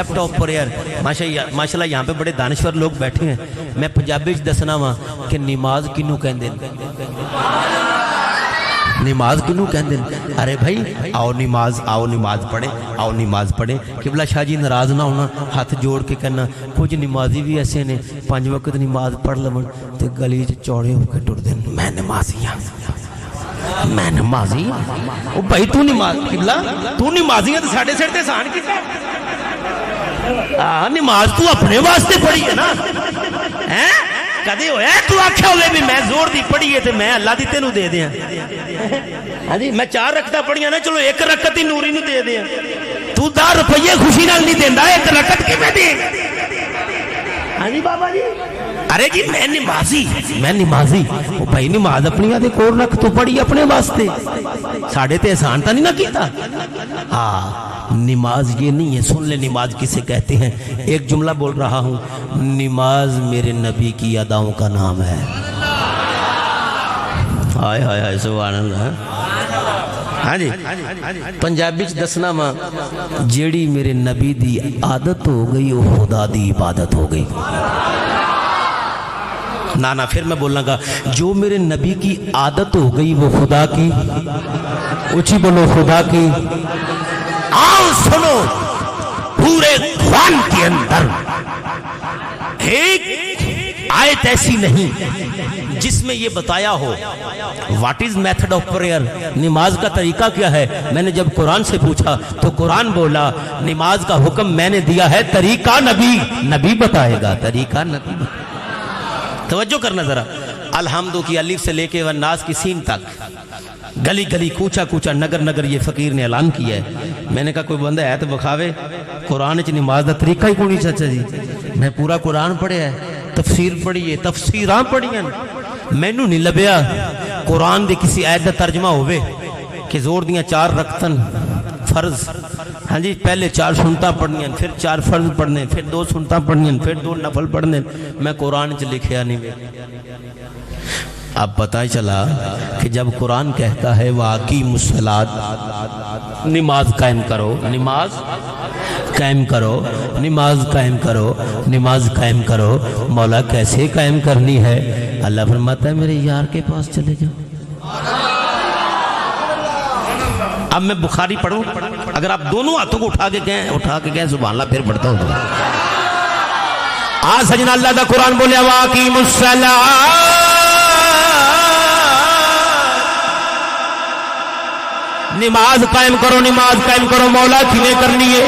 لیپ top پر یار ماشاءاللہ یہاں پہ بڑے دانشور لوگ بیٹھے ہیں. میں پنجابی دسنا وا کہ نماز کنوں کہندے نماز کنوں کہندے. ارے بھائی آؤ نماز پڑھیں. قبلہ شاہ جی ناراض نہ ہونا, ہاتھ جوڑ کے کہنا کچھ نمازی بھی ایسے نے 5 وقت نماز پڑھ لون تے گلی چ چوڑے ہو کے ٹر دین. میں نمازی او بھائی تو نمازی ہے تو ساڑھے سر تے سان کی نماز تو اپنے واسطے پڑھی ہے نا. کدے ہویا تو آکھیا ہوئے بھی میں زور دی پڑھی ہے تے میں اللہ دی تینوں دے دیاں. ہاں جی میں 4 رکعتاں پڑھیاں نا, چلو 1 رکعت ہی نوری نو دے دیاں. تو 10 روپیے خوشی نال نہیں دیندا, 1 رکعت کیویں دے؟ ہاں جی بابا جی. ارے جی میں نمازی او بھائی نماز اپنی آدھے کور رکھ تو پڑھی اپنے واسطے, ساڑھے تے احسان تا نہیں نہ کیتا. ہاں نماز یہ نہیں ہے. سن لے نماز کسے کہتے ہیں. ایک جملہ بول رہا ہوں, نماز میرے نبی کی اداؤں کا نام ہے. ہائے ہائے ہائے سبحان اللہ. ہاں جی پنجابی چ دسنا وا جیڑی میرے نبی دی عادت ہو گئی وہ خدا دی عبادت ہو گئی. نانا پھر میں بولنا گا جو میرے نبی کی عادت ہو گئی وہ خدا کی, اونچی بولو خدا کی. آؤ سنو پورے قرآن کے اندر ایک آیت ایسی نہیں جس میں یہ بتایا ہو what is method of prayer, نماز کا طریقہ کیا ہے. میں نے جب قرآن سے پوچھا تو قرآن بولا نماز کا حکم میں نے دیا ہے, طریقہ نبی بتائے گا. طریقہ نبی. توجہ کرنا ذرا. الحمد کی الف سے لے کے والناس کی سین تک, گلی گلی کوچا نگر یہ فقیر نے اعلان کیا ہے. میں نے کہا کوئی بندہ ہے تو بخاوے. قرآن چ نماز دا طریقہ ہی کونی چاچا جی. میں پورا قرآن پڑھیا ہے, تفسیر پڑھی ہے, تفسیراں پڑھی ہیں, مینوں نہیں لبیا قرآن دے کسی آیت دا ترجمہ ہوئے کہ زور دیاں 4 رکعتاں فرض. ہاں جی پہلے 4 سنتاں پڑھنیاں, پھر 4 فرض پڑھنے, پھر 2 سنتاں پڑھنیاں, پھر 2 نفل پڑھنے. میں قرآن چ لکھیا نہیں. اب پتہ چلا کہ جب قرآن کہتا ہے وَأَقِیمُوا الصَّلَاةَ, نماز قائم کرو, نماز قائم کرو. مولا کیسے قائم کرنی ہے؟ اللہ فرماتا ہے میرے یار کے پاس چلے جاؤ. اب میں بخاری پڑھوں, اگر آپ دونوں ہاتھوں کو اٹھا کے کہیں سبحان اللہ پھر پڑھتا ہوں. سجنہ اللہ دا قرآن بولے وَأَقِیمُوا الصَّلَاةَ, نماز قائم کرو. مولا کھنے کرنی ہے؟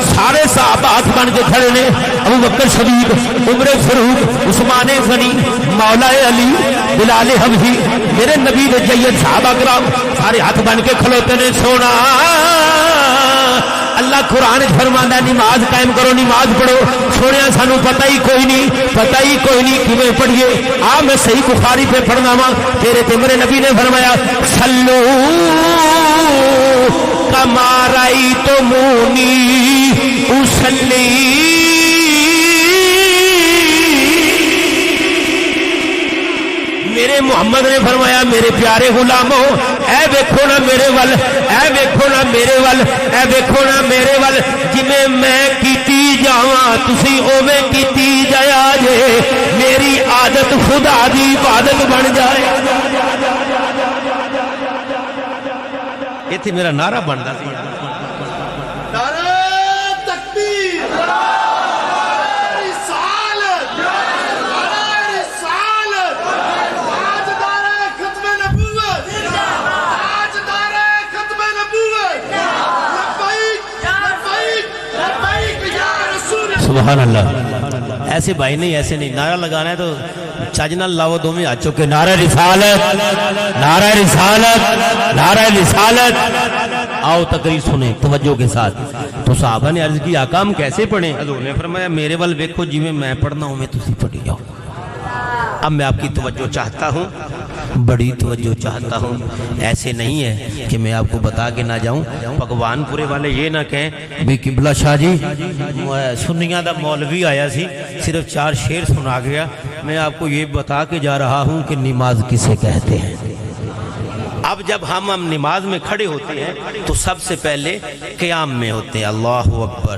سارے صحابہ ہاتھ بن کے کھڑے نے. ابو بکر صدیق, عمر فاروق, عثمان غنی, مولا علی, بلال حبشی, میرے نبی نے جید صحابہ کرام سارے ہاتھ بن کے کھلوتے نے. سونا اللہ قرآن فرماتا ہے نماز قائم کرو, نماز پڑھو. سونے سانو پتہ ہی کوئی نہیں کیویں پڑھیے. میں صحیح بخاری پہ پڑھنا وا, تیرے تے میرے نبی نے فرمایا صلو کما رأیتمونی اصلی. میرے محمد نے فرمایا میرے پیارے غلاموں اے ویکھو نا میرے ول, اے ویکھو نا میرے ول, جویں میں کیتی جاواں تسی اوویں کیتی جایا جے, میری عادت خدا دی عبادت بن جائے. ایتھے میرا نعرہ بندا سی سبحان اللہ. ایسے بھائی نہیں, ایسے نہیں. نعرہ لگانا ہے تو چاجنا لاؤ دو میں ہاتھ چکے, نعرہ رسالت. آؤ تقریر سنیں توجہ کے ساتھ. تو صحابہ نے عرض کی آقا ہم کیسے پڑھیں؟ حضور نے فرمایا میرے ول ویکھو جی میں پڑھنا ہوں میں تسی پڑھی جاؤ. اب میں آپ کی توجہ چاہتا ہوں, بڑی توجہ چاہتا ہوں. ایسے نہیں ہے کہ میں آپ کو بتا کے نہ جاؤں. پکوان پورے والے یہ نہ کہیں بھی قبلہ شاہ جی سنیاں دا مولوی آیا سی صرف 4 شعر سنا گیا. میں آپ کو یہ بتا کے جا رہا ہوں کہ نماز کسے کہتے ہیں. اب جب ہم نماز میں کھڑے ہوتے ہیں تو سب سے پہلے قیام میں ہوتے ہیں. اللہ اکبر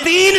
3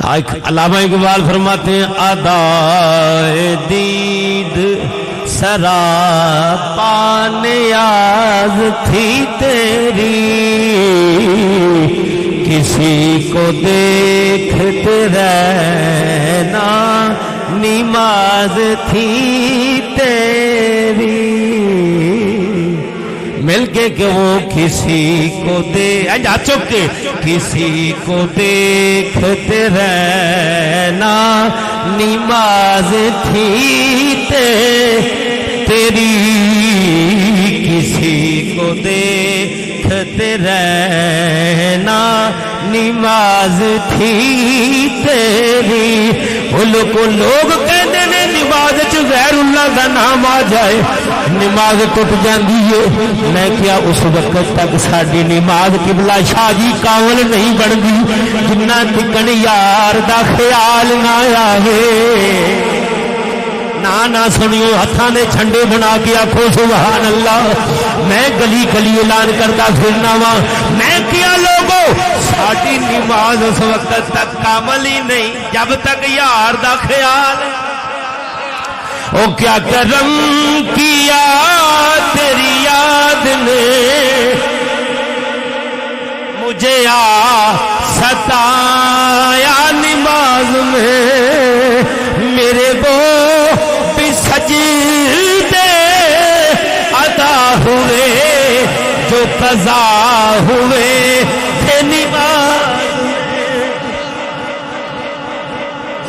علامہ اقبال فرماتے ہیں ادائے دید سراپا نیاز تھی تیری کسی کو دیکھتے رہنا نماز تھی تیری مل کے کہ وہ کسی کو چکے کسی کو دیکھتے رہنا نماز تھی تیری کسی کو دیکھتے رہنا نماز تھی تیری لوگ کہتے ہیں نماز غیر اللہ کا نام آ جائے نماز ٹوٹ جاندی ہے میں کیا اس وقت تک ساری نماز قبلہ شاہ جی کامل نہیں بنتی جنہ تکن یار دا خیال نہ آئے نہ سنیو ہتھاں دے جھنڈے بنا کے آکھو سبحان اللہ میں گلی گلی اعلان کرتا پھرنا وا میں کیا لوگو ساری نماز اس وقت تک کامل ہی نہیں جب تک یار دا خیال او کیا کرم کیا تیری یاد نے مجھے ستایا نماز میں میرے وہ بھی سجدے عطا ہوئے جو قضا ہوئے تھے نماز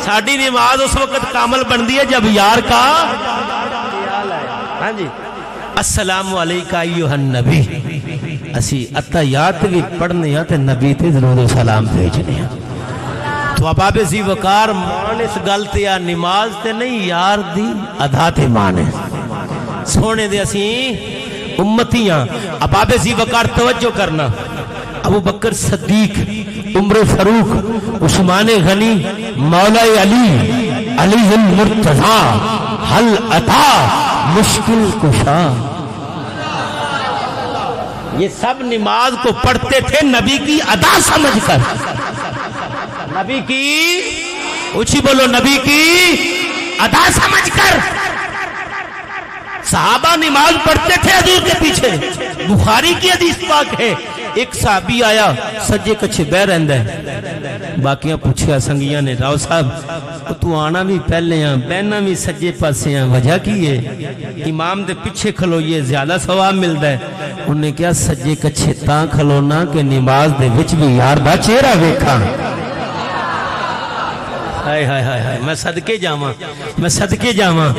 ساڑھی نماز اس وقت کامل بندی ہے جب یار کا ہاں جی السلام علیکہ ایوہ النبی اسی اتحیات بھی پڑھنے ہیں تے نبی تے درود و سلام بھیجنے ہیں تو اباب زی وقار مان اس گلتے یا نماز تے نہیں یار دی ادا تے مانے سونے دے اسی امتیاں اباب زی وقار توجہ کرنا ابو بکر صدیق عمر فاروق عثمان غنی مولا علی علی المرتضی حل عطا مشکل کشا یہ سب نماز کو پڑھتے تھے نبی کی ادا سمجھ کر نبی کی اچھی بولو نبی کی ادا سمجھ کر صحابہ نماز پڑھتے تھے حضور کے پیچھے بخاری کی حدیث پاک ہے ایک صحابی آیا سجے کچھے بہ رہندہ ہے باقیاں پوچھیا سنگیاں نے راو صاحب تو آنا بھی پہلے ہیں بہنا بھی سجے پاسے ہیں وجہ کی ہے امام دے پیچھے کھلو یہ زیادہ ثواب ملتا ہے انہوں نے کیا سجے کچھے تاں کھلونا کہ نماز دے وچ بھی یار دا چہرہ ویکھا ہائے ہائے ہائے میں صدقے جاواں